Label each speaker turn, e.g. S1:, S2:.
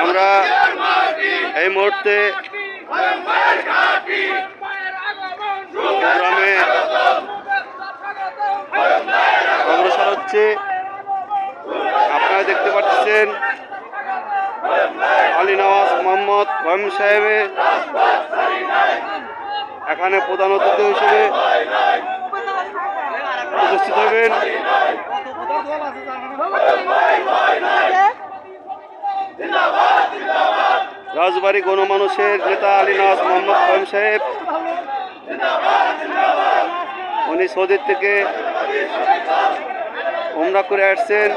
S1: আমরা এই মুহূর্তে গ্রামে অগ্রসর হচ্ছে। আপনারা দেখতে পাচ্ছেন আলী নওয়াজ মোহাম্মদ খোয়েম সাহেবের এখানে প্রধান অতিথি হিসেবে উপস্থিত হবেন। রাজবাড়ী গণমানুষের নেতা আলী নওয়াজ মোহাম্মদ খোয়েম সাহেব, উনি সৌদি থেকে উমরা করে আসছেন।